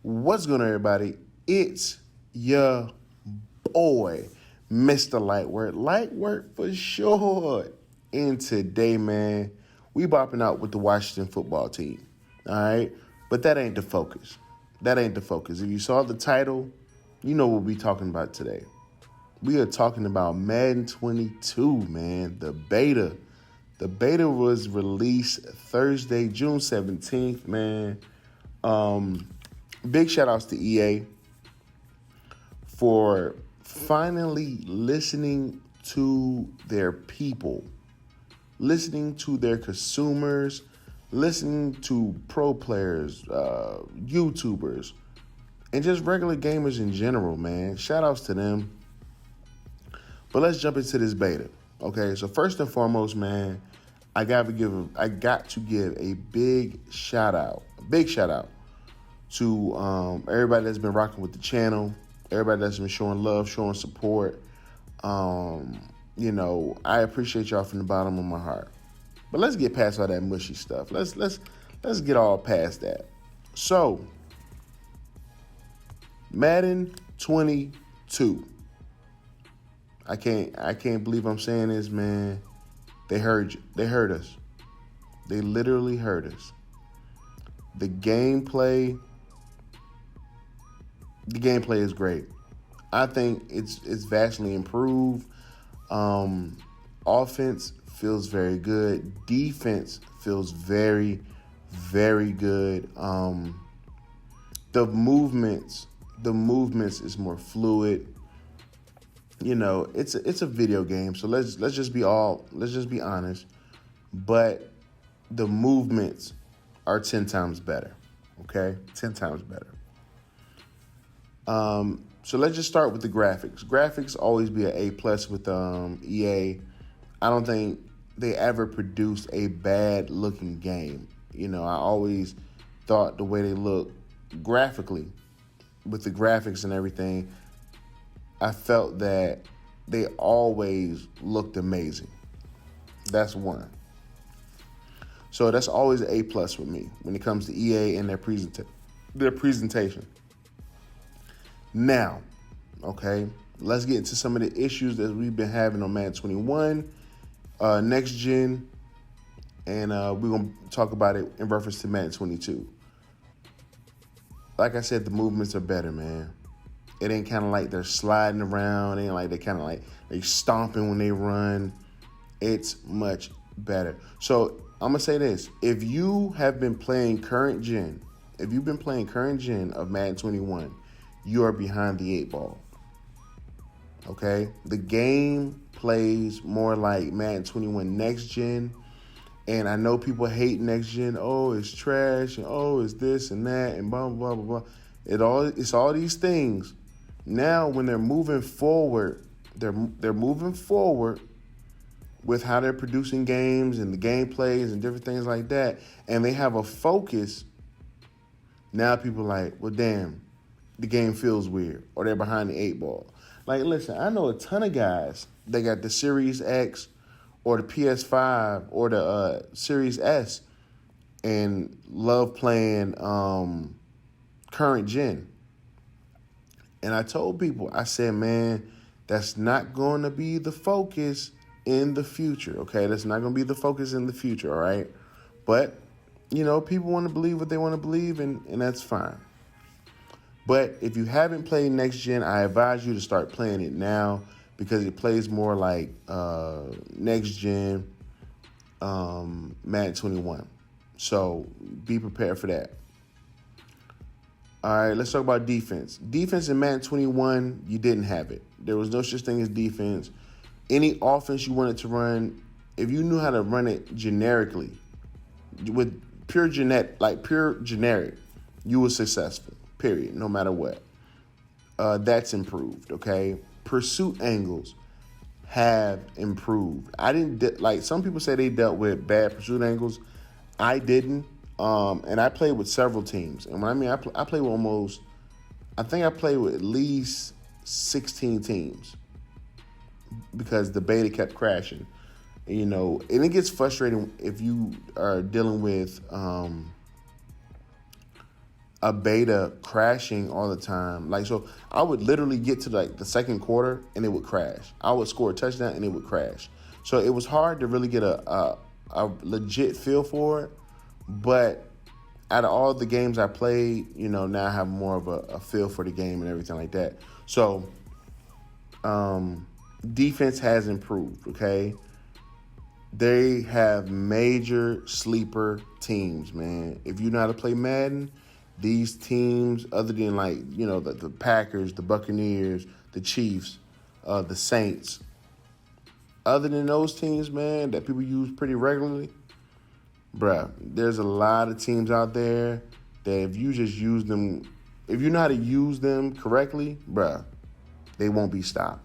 What's going on, everybody? It's your boy, Mr. Lightwork. Lightwork for short. And today, man, we bopping out with the Washington football team. All right? But that ain't the focus. That ain't the focus. If you saw the title, you know what we're talking about today. We are talking about Madden 22, man, the beta. The beta was released Thursday, June 17th, man. Big shout outs to EA for finally listening to their people, listening to their consumers, listening to pro players, YouTubers, and just regular gamers in general, man. Shout outs to them. But let's jump into this beta. Okay, so first and foremost, man, I got to give a big shout out to everybody that's been rocking with the channel, everybody that's been showing love, showing support. I appreciate y'all from the bottom of my heart. But let's get past all that mushy stuff. Let's get all past that. So, Madden 22. I can't believe I'm saying this, man. They heard you. They heard us. They literally heard us. The gameplay is great. I think it's vastly improved. Offense feels very good. Defense feels very, very good. The movements is more fluid. You know, it's a video game, so let's just be honest. But the movements are 10 times better. Okay? 10 times better. So let's just start with the graphics. Graphics always be an A+ with EA. I don't think they ever produced a bad looking game. You know, I always thought the way they look graphically, with the graphics and everything, I felt that they always looked amazing. That's one. So that's always an A+ with me when it comes to EA and their presentation. Now, okay, let's get into some of the issues that we've been having on Madden 21, next gen, and we're going to talk about it in reference to Madden 22. Like I said, the movements are better, man. It ain't kind of like they're sliding around. It ain't like they stomping when they run. It's much better. So I'm going to say this. If you have been playing current gen of Madden 21, you are behind the 8 ball. Okay? The game plays more like Madden 21 next gen. And I know people hate next gen. Oh, it's trash. And oh, it's this and that and blah, blah, blah, blah. It's all these things. Now, when they're moving forward, they're moving forward with how they're producing games and the gameplays and different things like that. And they have a focus. Now people are like, well, damn, the game feels weird, or they're behind the 8 ball. Like, listen, I know a ton of guys that got the Series X or the PS5 or the Series S and love playing current gen. And I told people, I said, man, that's not going to be the focus in the future, okay? That's not going to be the focus in the future, all right? But, you know, people want to believe what they want to believe, and that's fine. But if you haven't played next gen, I advise you to start playing it now because it plays more like next gen Madden 21. So be prepared for that. All right, let's talk about defense. Defense in Madden 21, you didn't have it. There was no such thing as defense. Any offense you wanted to run, if you knew how to run it generically, with pure generic, you were successful, period, no matter what. That's improved, okay? Pursuit angles have improved. I didn't, like some people say they dealt with bad pursuit angles. I didn't. And I played with several teams. And when I mean I played with I played with at least 16 teams because the beta kept crashing. You know, and it gets frustrating if you are dealing with a beta crashing all the time. Like, so I would literally get to like the second quarter and it would crash. I would score a touchdown and it would crash. So it was hard to really get a legit feel for it. But out of all the games I played, now I have more of a feel for the game and everything like that. So defense has improved, okay? They have major sleeper teams, man. If you know how to play Madden, these teams, other than the Packers, the Buccaneers, the Chiefs, the Saints, other than those teams, man, that people use pretty regularly, bruh, there's a lot of teams out there that if you just use them, if you know how to use them correctly, bruh, they won't be stopped.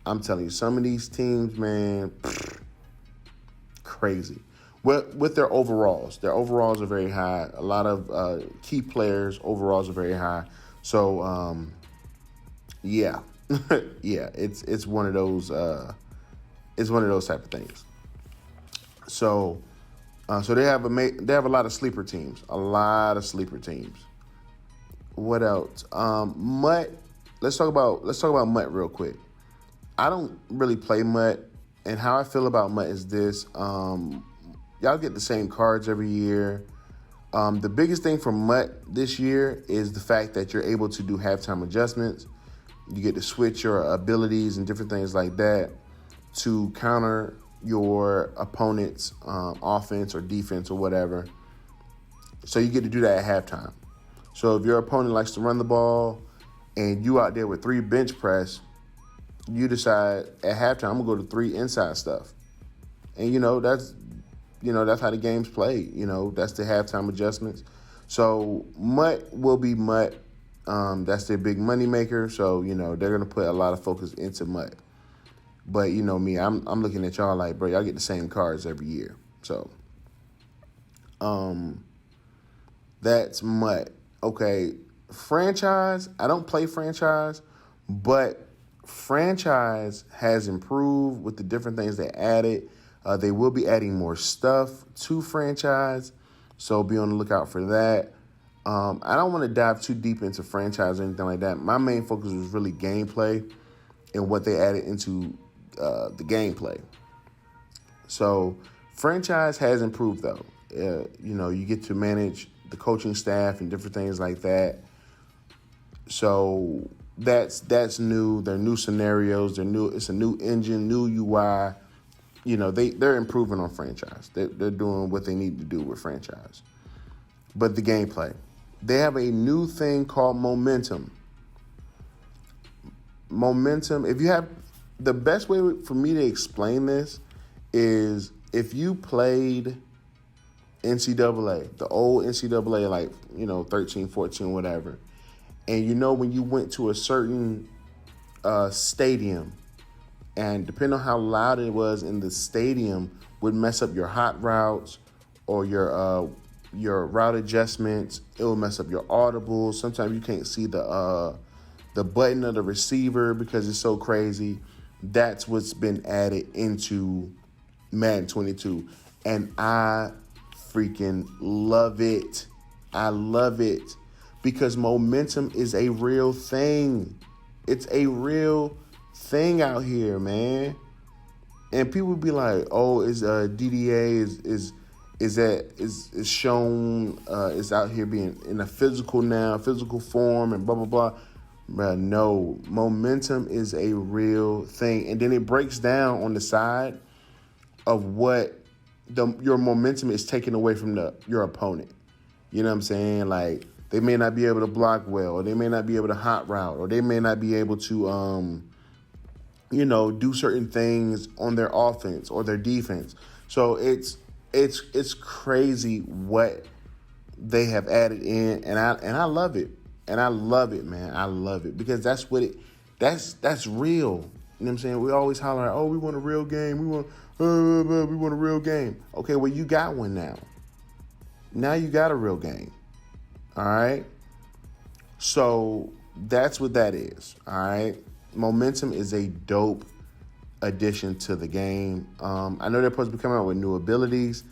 I'm telling you, some of these teams, man, crazy. With their overalls are very high. A lot of key players' overalls are very high. So, yeah, yeah, it's one of those. It's one of those type of things. So they have a lot of sleeper teams. A lot of sleeper teams. What else? Mutt. Let's talk about Mutt real quick. I don't really play Mutt, and how I feel about Mutt is this. Y'all get the same cards every year. The biggest thing for Mutt this year is the fact that you're able to do halftime adjustments. You get to switch your abilities and different things like that to counter your opponent's offense or defense or whatever. So you get to do that at halftime. So if your opponent likes to run the ball and you out there with 3 bench press, you decide at halftime, I'm going to go to 3 inside stuff. And, that's how the game's played. That's the halftime adjustments. So Mutt will be Mutt. That's their big money maker. So, they're going to put a lot of focus into Mutt. But me, I'm looking at y'all like, bro, y'all get the same cards every year. So, that's Mutt. Okay, franchise. I don't play franchise, but franchise has improved with the different things they added. They will be adding more stuff to franchise, so be on the lookout for that. I don't want to dive too deep into franchise or anything like that. My main focus was really gameplay and what they added into the gameplay. So franchise has improved though. You get to manage the coaching staff and different things like that. So that's new. They're new scenarios. They're new. It's a new engine, new UI. They're improving on franchise. They're doing what they need to do with franchise. But the gameplay, they have a new thing called momentum. Momentum. The best way for me to explain this is if you played NCAA, the old NCAA, like, 13, 14, whatever, and when you went to a certain stadium, and depending on how loud it was in the stadium would mess up your hot routes or your route adjustments. It will mess up your audibles. Sometimes you can't see the button of the receiver because it's so crazy. That's what's been added into Madden 22. And I freaking love it. I love it because momentum is a real thing. It's a real thing out here, man. And people be like, "Oh, is DDA is shown is out here being in a physical form and blah blah blah." But no, momentum is a real thing, and then it breaks down on the side of what your momentum is taken away from your opponent. You know what I'm saying? Like, they may not be able to block well, or they may not be able to hot route, or they may not be able to do certain things on their offense or their defense. So it's crazy what they have added in, and I love it. And I love it, man. I love it because that's that's real. You know what I'm saying? We always holler, "Oh, we want a real game. We want a real game." Okay, well, you got one now. Now you got a real game. All right? So that's what that is. All right? Momentum is a dope addition to the game. I know they're supposed to be coming out with new abilities,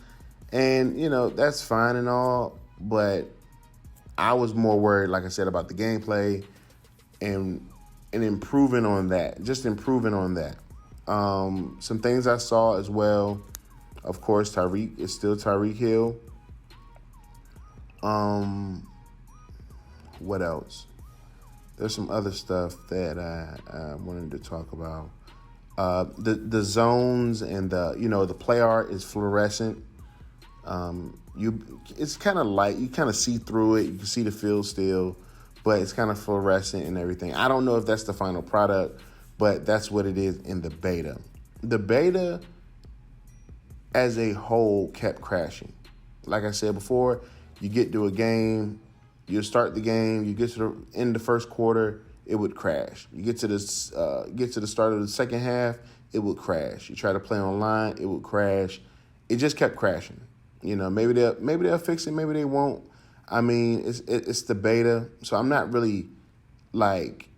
and that's fine and all, but I was more worried, like I said, about the gameplay and improving on that. Just improving on that. Some things I saw as well. Of course, Tyreek is still Tyreek Hill. What else? There's some other stuff that I wanted to talk about. The zones and the play art is fluorescent. It's kind of light. You kind of see through it. You can see the field still, but it's kind of fluorescent and everything. I don't know if that's the final product, but that's what it is in the beta. The beta as a whole kept crashing. Like I said before, you get to a game, you start the game, you get to the end of the first quarter, it would crash. You get to the start of the second half, it would crash. You try to play online, it would crash. It just kept crashing. Maybe they'll fix it, maybe they won't. I mean, it's the beta, so I'm not really like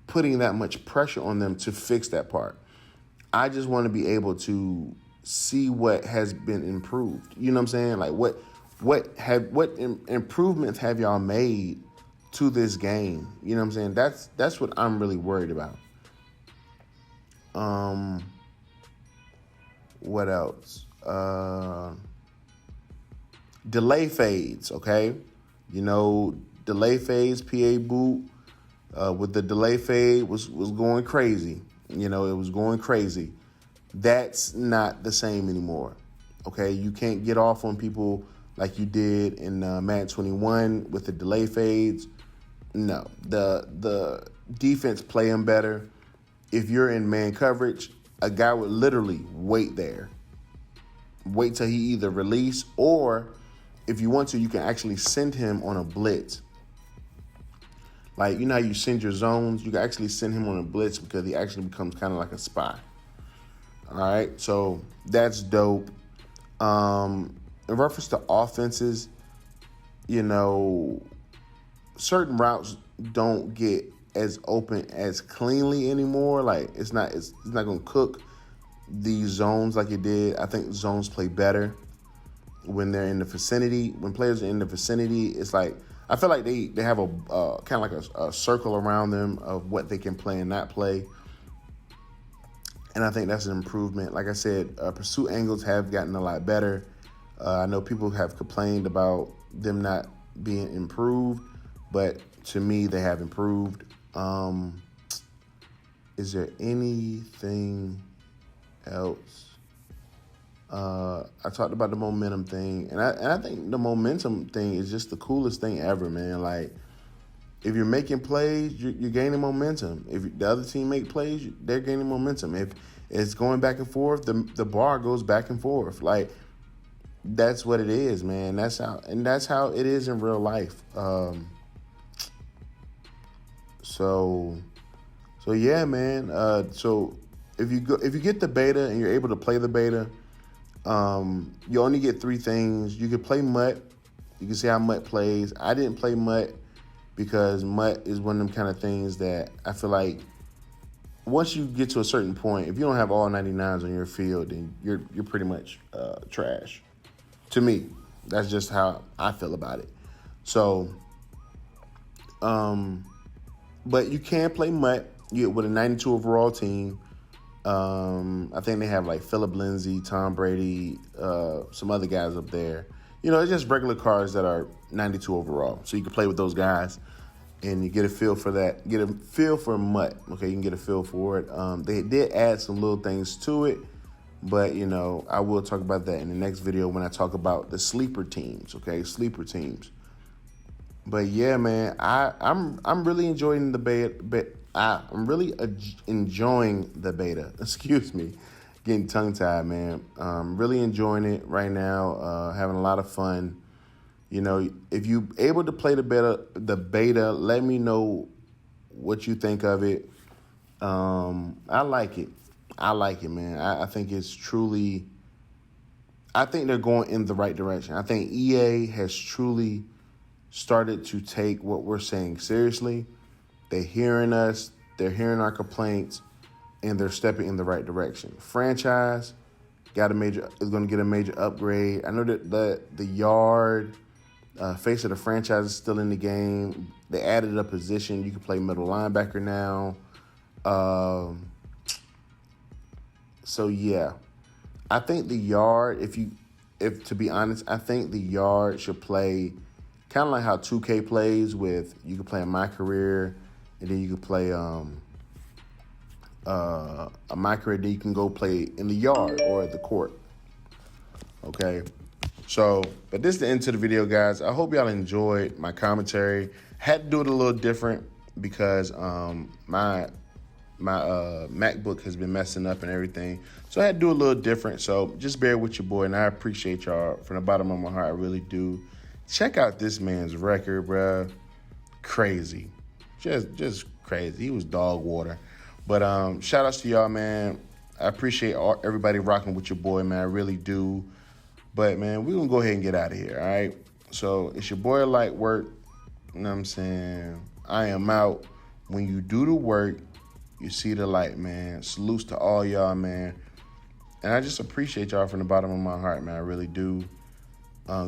putting that much pressure on them to fix that part. I just want to be able to see what has been improved. You know what I'm saying? Like what improvements have y'all made to this game? You know what I'm saying? That's what I'm really worried about. What else? Delay fades, okay? Delay fades, PA boot with the delay fade was going crazy. It was going crazy. That's not the same anymore, okay? You can't get off on people like you did in Madden 21 with the delay fades. No, the defense play them better. If you're in man coverage, a guy would literally wait there. Wait till he either release, or if you want to, you can actually send him on a blitz. Like, how you send your zones? You can actually send him on a blitz because he actually becomes kind of like a spy. All right, so that's dope. In reference to offenses, certain routes don't get as open as cleanly anymore. Like it's not going to cook these zones like it did. I think zones play better when they're in the vicinity. When players are in the vicinity, it's like I feel like they have a kind of like a circle around them of what they can play and not play. And I think that's an improvement. Like I said, pursuit angles have gotten a lot better. I know people have complained about them not being improved, but to me, they have improved. Is there anything else? I talked about the momentum thing, and I think the momentum thing is just the coolest thing ever, man. Like, if you're making plays, you're gaining momentum. If the other team make plays, they're gaining momentum. If it's going back and forth, the bar goes back and forth. Like, that's what it is, man. That's how it is in real life. So yeah, man. So if you get the beta and you're able to play the beta, you only get 3 things. You can play Mutt. You can see how Mutt plays. I didn't play Mutt because Mutt is one of them kind of things that I feel like once you get to a certain point, if you don't have all 99s on your field, then you're pretty much trash. To me, that's just how I feel about it. So, but you can play Mutt with a 92 overall team. I think they have like Phillip Lindsay, Tom Brady, some other guys up there. It's just regular cards that are 92 overall. So you can play with those guys and you get a feel for that. Get a feel for Mutt. Okay, you can get a feel for it. They did add some little things to it, but I will talk about that in the next video when I talk about the sleeper teams. Okay, sleeper teams. But yeah, man, I'm really enjoying the beta. I'm really enjoying the beta. Excuse me, getting tongue tied, man. Really enjoying it right now. Having a lot of fun. If you able to play the beta, let me know what you think of it. I like it. Man. I think it's truly. I think they're going in the right direction. I think EA has truly started to take what we're saying seriously. They're hearing us, they're hearing our complaints, and they're stepping in the right direction. Franchise is going to get a major upgrade. I know that the yard Face of the franchise is still in the game. They added a position. You can play middle linebacker now. So yeah, I think the yard, if to be honest, I think the yard should play kind of like how 2K plays with, you can play in My Career, and then you can play a My Career that you can go play in the yard or at the court. Okay. So, but this is the end to the video, guys. I hope y'all enjoyed my commentary. Had to do it a little different because my MacBook has been messing up and everything. So I had to do a little different. So just bear with your boy, and I appreciate y'all from the bottom of my heart. I really do. Check out this man's record, bruh. Crazy. Just crazy. He was dog water. But shout outs to y'all, man. I appreciate everybody rocking with your boy, man. I really do. But, man, we're going to go ahead and get out of here, all right? So it's your boy Light Work. You know what I'm saying? I am out. When you do the work, you see the light, man. Salutes to all y'all, man. And I just appreciate y'all from the bottom of my heart, man. I really do.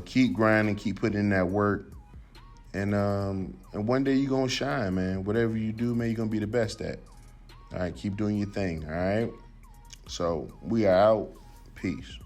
Keep grinding, keep putting in that work. And one day you're going to shine, man. Whatever you do, man, you're going to be the best at. All right, keep doing your thing, all right? So we are out. Peace.